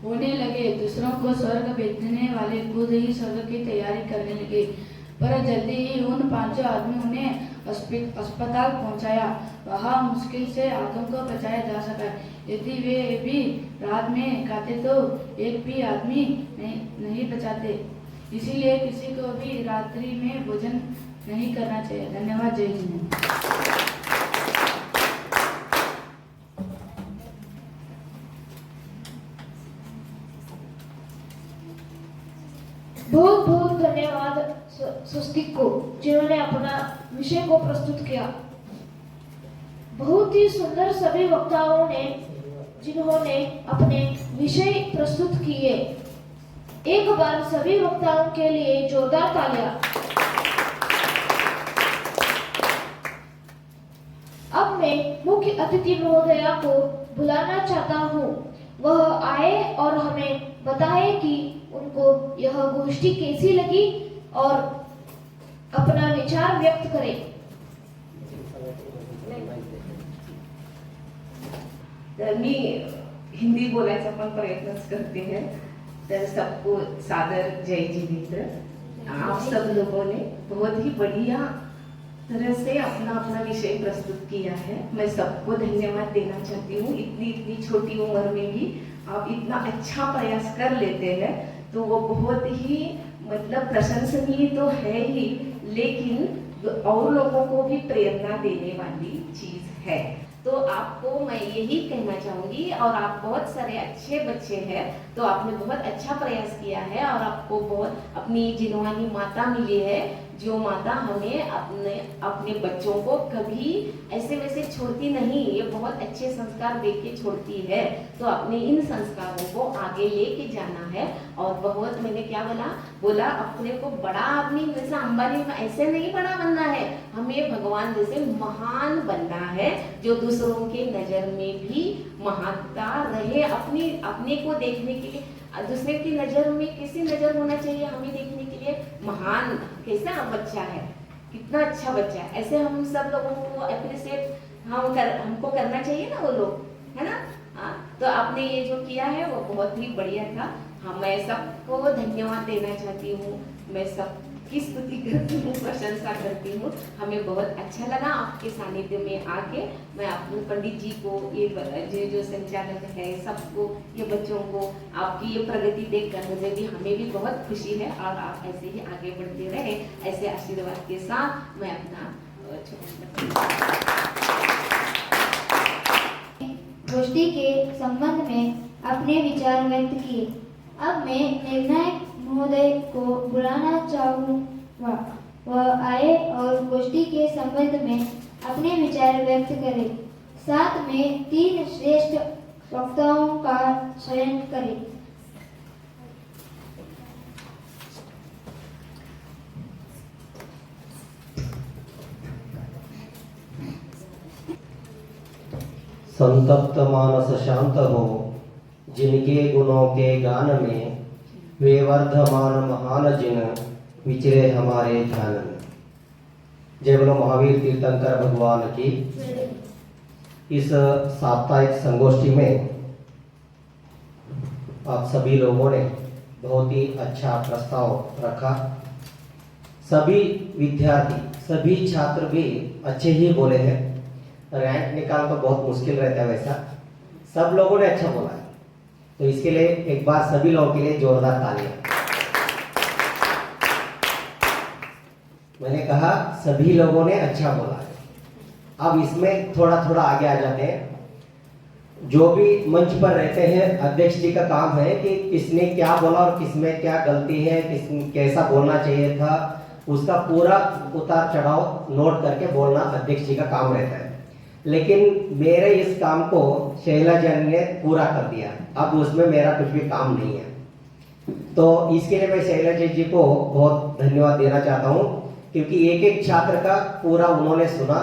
होने लगे दूसरों को स्वर्ग भेजने वाले खुद ही स्वर्ग की तैयारी करने लगे। पर जल्दी ही उन 5 आदमियों ने अस्पताल पहुंचाया। वहां मुश्किल से आदम को बचाया जा सका। यदि वे भी रात में खाते तो एक भी आदमी नहीं बचाते। इसीलिए किसी को भी रात्रि में भोजन नहीं करना चाहिए। धन्यवाद। जय जिनेन्द्र।
बहुत बहुत धन्यवाद स्वस्तिक को जिन्होंने अपना विषय को प्रस्तुत किया। बहुत ही सुंदर सभी वक्ताओं ने जिन्होंने अपने विषय प्रस्तुत किए। एक बार सभी वक्ताओं के लिए जोरदार तालियां। अब मैं मुख्य अतिथि महोदया को बुलाना चाहता हूँ। वह आए और हमें बताए कि उनको यह गोष्ठी कैसी लगी और अपना विचार व्यक्त करें।
तर मी हिंदी बोलायचा पण प्रयत्नच करते हैं। तर सबको सादर जय जिनेन्द्र। आप सब लोगों ने बहुत ही बढ़िया तरह से अपना अपना विषय प्रस्तुत किया है। मैं सबको धन्यवाद देना चाहती हूँ। इतनी छोटी उम्र में भी आप इतना अच्छा प्रयास कर लेते हैं तो वो बहुत ही मतलब प्रशंसनीय तो है ही, लेकिन और लोगों को भी प्रेरणा देने वाली चीज है। तो आपको मैं यही कहना चाहूंगी और आप बहुत सारे अच्छे बच्चे हैं तो आपने बहुत अच्छा प्रयास किया है और आपको बहुत अपनी जिनवानी माता मिली है जो माता हमें अपने बच्चों को कभी ऐसे वैसे छोड़ती नहीं। ये बहुत अच्छे संस्कार दे के छोड़ती है तो अपने इन संस्कारों को आगे लेके जाना है। और बहुत मैंने क्या बोला अपने को बड़ा आदमी जैसा अंबानी ऐसे नहीं बड़ा बनना है, हमें भगवान जैसे महान बनना है जो दूसरों के नजर में भी महानता रहे। अपने को देखने के लिए दूसरे की नजर में कैसी नजर होना चाहिए हमें देखने के लिए, महान कैसा बच्चा है, कितना अच्छा बच्चा है, ऐसे हम सब लोगों को अप्रिशिएट हमको करना चाहिए ना वो लोग, है ना। तो आपने ये जो किया है वो बहुत ही बढ़िया था। हाँ, मैं सबको धन्यवाद देना चाहती हूँ। मैं सब की स्तुति करती हूँ, प्रशंसा करती हूँ। हमें बहुत अच्छा लगा आपके सानिध्य में आके। मैं अपने पंडित जी को, ये जो संचालक है, सबको, ये बच्चों को आपकी ये प्रगति देखकर हमें भी बहुत खुशी है। और आप ऐसे ही आगे बढ़ते रहे, ऐसे आशीर्वाद के साथ मैं अपना
गोष्ठी के संबंध में अपने विचार व्यक्त किए। अब मैं निर्णायक महोदय को बुलाना चाहूँगा। वह आए और गोष्ठी के संबंध में अपने विचार व्यक्त करें। साथ में 3 श्रेष्ठ वक्ताओं का चयन करें।
संतप्त मानस शांत हो, जिनके गुणों के गान में वे वर्धमान महान जिन विचरे हमारे ध्यान में। जय बोलो महावीर तीर्थंकर भगवान की। इस साप्ताहिक संगोष्ठी में आप सभी लोगों ने बहुत ही अच्छा प्रस्ताव रखा। सभी विद्यार्थी, सभी छात्र भी अच्छे ही बोले हैं। रैंक निकालना तो बहुत मुश्किल रहता है, वैसा सब लोगों ने अच्छा बोला है, तो इसके लिए एक बार सभी लोगों के लिए जोरदार तालियां। मैंने कहा सभी लोगों ने अच्छा बोला है। अब इसमें थोड़ा थोड़ा आगे आ जाते हैं। जो भी मंच पर रहते हैं, अध्यक्ष जी का काम है कि किसने क्या बोला और किसमें क्या गलती है, किस कैसा बोलना चाहिए था, उसका पूरा उतार चढ़ाव नोट करके बोलना अध्यक्ष जी का काम रहता है। लेकिन मेरे इस काम को शैला जैन ने पूरा कर दिया, अब उसमें मेरा कुछ भी काम नहीं है। तो इसके लिए मैं शैला जी को बहुत धन्यवाद देना चाहता हूँ, क्योंकि एक एक छात्र का पूरा उन्होंने सुना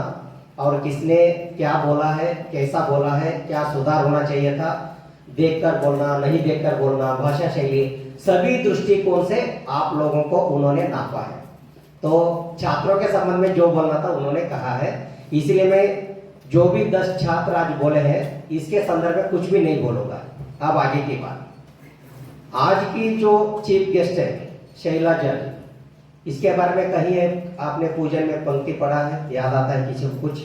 और किसने क्या बोला है, कैसा बोला है, क्या सुधार होना चाहिए था, देखकर बोलना, नहीं देखकर बोलना, भाषा शैली, सभी दृष्टिकोण से आप लोगों को उन्होंने नापा है। तो छात्रों के संबंध में जो बोलना था उन्होंने कहा है। इसलिए मैं जो भी 10 छात्र आज बोले हैं, इसके संदर्भ में कुछ भी नहीं बोलूंगा। अब आगे की बात, आज की जो चीफ गेस्ट है शैला जैन, इसके बारे में कहीं है आपने पूजन में पंक्ति पढ़ा है, याद आता है किसी को कुछ?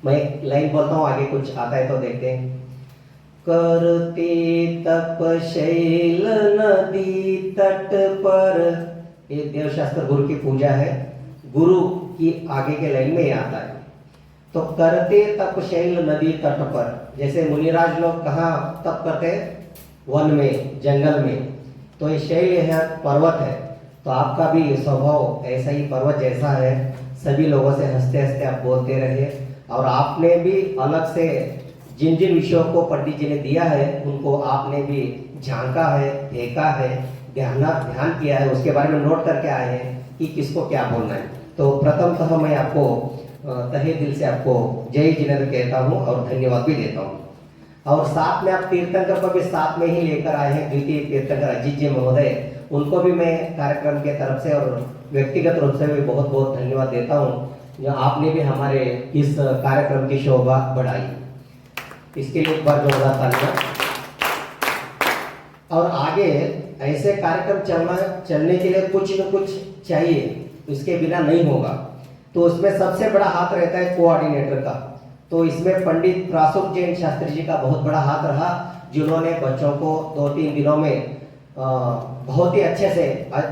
मैं एक लाइन बोलता हूँ, आगे कुछ आता है तो देखते हैं। करते तप शैल नदी तट पर, ये देवशास्त्र गुरु की पूजा है। गुरु की आगे के लाइन में ये आता है। तो करते तप शैल नदी तट पर, जैसे मुनिराज लोग कहाँ तप करते हैं? वन में, जंगल में। तो ये शैल है, पर्वत है। तो आपका भी स्वभाव ऐसा ही पर्वत जैसा है। सभी लोगों से हंसते हंसते आप बोलते रहे, और आपने भी अलग से जिन जिन विषयों को पंडित जी ने दिया है उनको आपने भी झांका है, देखा है, ध्यान किया है, उसके बारे में नोट करके आए हैं कि किसको क्या बोलना है। तो प्रथमतः मैं आपको तहे दिल से आपको जय जिनेंद्र कहता हूँ और धन्यवाद भी देता हूँ। और साथ में आप तीर्थंकर को भी साथ में ही लेकर आए हैं, द्वितीय तीर्थंकर अजीत जी महोदय, उनको भी मैं कार्यक्रम के तरफ से और व्यक्तिगत रूप से भी बहुत बहुत धन्यवाद देता हूँ। आपने भी हमारे इस कार्यक्रम की शोभा बढ़ाई, इसके लिए एक बार जोरदार तालियां। और आगे ऐसे कार्यक्रम चलने के लिए कुछ न कुछ चाहिए, इसके बिना नहीं होगा। तो उसमें सबसे बड़ा हाथ रहता है कोऑर्डिनेटर का। तो इसमें पंडित प्रासुक जैन शास्त्री जी का बहुत बड़ा हाथ रहा, जिन्होंने बच्चों को 2-3 दिनों में बहुत ही अच्छे से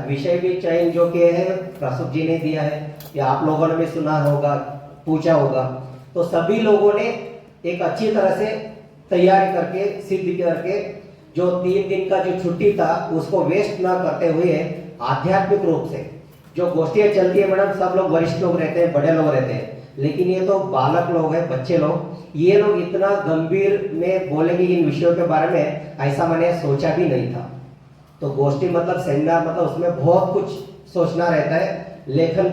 विषय भी चयन जो किए हैं प्रासुक जी ने दिया है, या आप लोगों ने भी सुना होगा, पूछा होगा। तो सभी लोगों ने एक अच्छी तरह से तैयारी करके, सिद्ध करके, जो 3 दिन का जो छुट्टी था उसको वेस्ट ना करते हुए आध्यात्मिक रूप से जो गोष्ठियाँ चलती है मैडम, सब लोग वरिष्ठ लोग रहते हैं, बड़े लोग रहते हैं, लेकिन ये तो बालक लोग हैं, बच्चे लोग, ये लोग इतना गंभीर में बोलेंगे इन विषयों के बारे में, ऐसा मैंने सोचा भी नहीं था। तो गोष्ठी मतलब सेमिनार मतलब उसमें बहुत कुछ सोचना रहता है, लेखन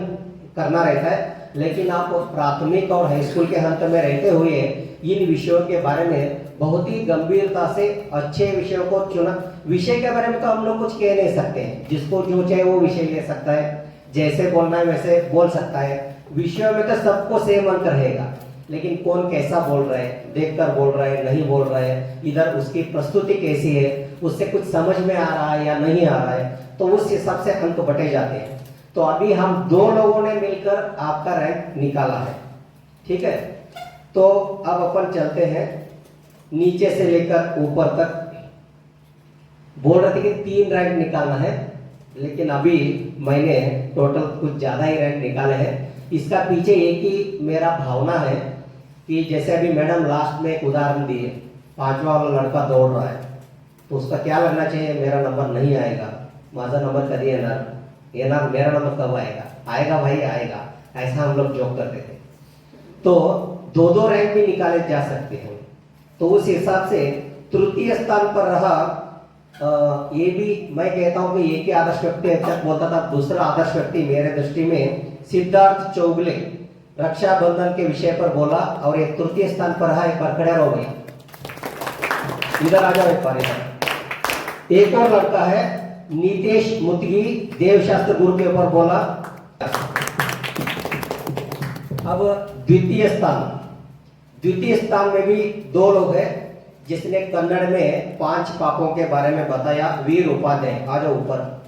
करना रहता है, लेकिन आप प्राथमिक और हाई स्कूल के हंत में रहते हुए इन विषयों के बारे में बहुत ही गंभीरता से अच्छे विषयों को चुना। विषय के बारे में तो हम लोग कुछ कह नहीं सकते हैं, जिसको जो चाहे वो विषय ले सकता है, जैसे बोलना है वैसे बोल सकता है। विषयों में तो सबको सेम अंक रहेगा, लेकिन कौन कैसा बोल रहा है, देखकर बोल रहा है, नहीं बोल रहा है, इधर उसकी प्रस्तुति कैसी है, उससे कुछ समझ में आ रहा है या नहीं आ रहा है, तो उस हिसाब से अंक बटे जाते हैं। तो अभी हम 2 लोगों ने मिलकर आपका रैंक निकाला है, ठीक है। तो अब अपन चलते हैं नीचे से लेकर ऊपर तक। बोल रहे थे कि 3 रैंक निकालना है, लेकिन अभी मैंने टोटल कुछ ज्यादा ही रैंक निकाले हैं। इसका पीछे एक ही मेरा भावना है कि जैसे अभी मैडम लास्ट में एक उदाहरण दिए, 5वां वाला लड़का दौड़ रहा है, तो उसका क्या लगना चाहिए, मेरा नंबर नहीं आएगा, माझा नंबर कभी येणार, मेरा नंबर कब आएगा, आएगा भाई आएगा, ऐसा हम लोग जोक करते थे। तो 2-2 रैंक भी निकाले जा सकते हैं। तो उस हिसाब से तृतीय स्थान पर रहा, ये भी मैं कहता हूं कि एक ही आदर्श व्यक्ति अब तक बोलता था, दूसरा आदर्श व्यक्ति मेरे दृष्टि में सिद्धार्थ चौगले रक्षाबंधन के विषय पर बोला, और एक तृतीय स्थान पर रहा। एक बार खड़े रहो भैया, इधर आ जाओ एक बार इधर। एक और लड़का है नीतेश मुतगी, देवशास्त्र गुरु के ऊपर बोला। अब द्वितीय स्थान में भी 2 लोग हैं जिसने कन्नड़ में 5 पापों के बारे में बताया, वीर उपाध्याय। आ जाओ ऊपर।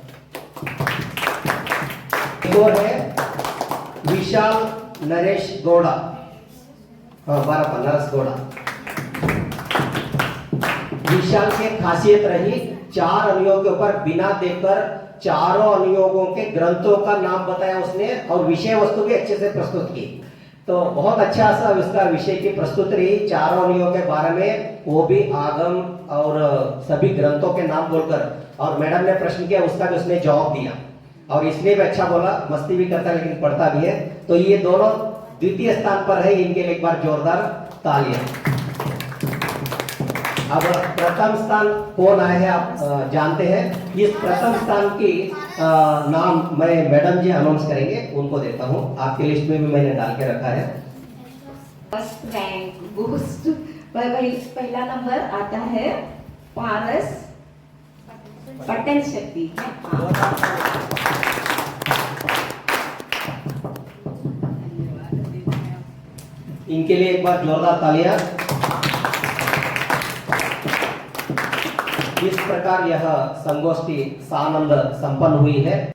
एक और है विशाल नरेश गौड़ा, हाँ 12 नरेश गौड़ा। विशाल की खासियत रही 4 अनुयोग के ऊपर बिना देखकर चारों अनुयोगों के ग्रंथों का नाम बताया उसने, और विषय वस्तु भी अच्छे से प्रस्तुत की। तो बहुत अच्छा सा उसका विषय की प्रस्तुति रही, चारों अनुयोग के बारे में, वो भी आगम और सभी ग्रंथों के नाम बोलकर। और मैडम ने प्रश्न किया, उसका भी उसने जवाब दिया, और इसने भी अच्छा बोला, मस्ती भी करता लेकिन पढ़ता भी है। तो ये दोनों द्वितीय स्थान पर है, इनके लिए एक बार जोरदार तालियां। अब प्रथम स्थान कौन आए हैं आप जानते हैं। इस प्रथम स्थान की नाम मैं मैडम जी अनाउंस करेंगे, उनको देता हूं। आपके लिस्ट में भी मैंने डाल के रखा है।
फर्स्ट रैंक गोस्ट पहला नंबर आता है पारस पटन शक्ति।
इनके लिए एक बार जोरदार तालियां। इस प्रकार यह संगोष्ठी सानंद संपन्न हुई है।